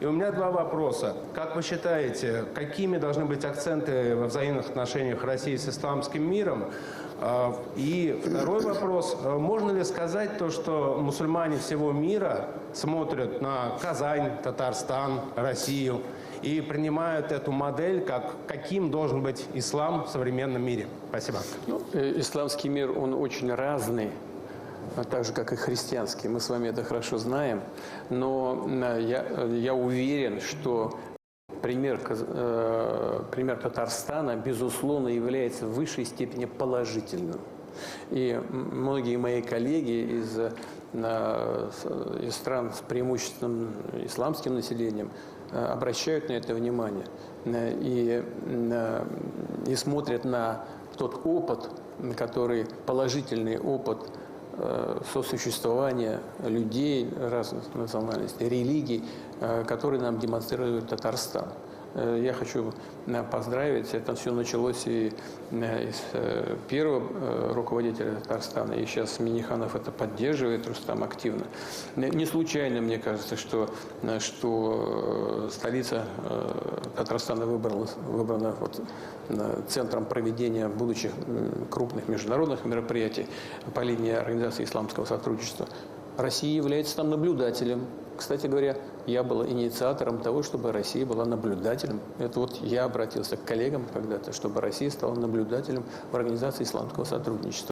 И у меня два вопроса. Как вы считаете, какими должны быть акценты во взаимных отношениях России с исламским миром? И второй вопрос. Можно ли сказать то, что мусульмане всего мира смотрят на Казань, Татарстан, Россию и принимают эту модель, каким должен быть ислам в современном мире? Спасибо. Исламский мир, он очень разный, так же, как и христианский. Мы с вами это хорошо знаем. Но я уверен, что пример Татарстана, безусловно, является в высшей степени положительным. И многие мои коллеги из стран с преимущественным исламским населением обращают на это внимание и смотрят на тот опыт, положительный опыт сосуществования людей разных национальностей, религий, который нам демонстрирует Татарстан. Я хочу поздравить, это все началось и из первого руководителя Татарстана, и сейчас Минниханов это поддерживает, Рустам, активно. Не случайно, мне кажется, что столица Татарстана выбрана центром проведения будущих крупных международных мероприятий по линии Организации исламского сотрудничества. Россия является там наблюдателем. Кстати говоря, я был инициатором того, чтобы Россия была наблюдателем. Это я обратился к коллегам когда-то, чтобы Россия стала наблюдателем в Организации исламского сотрудничества.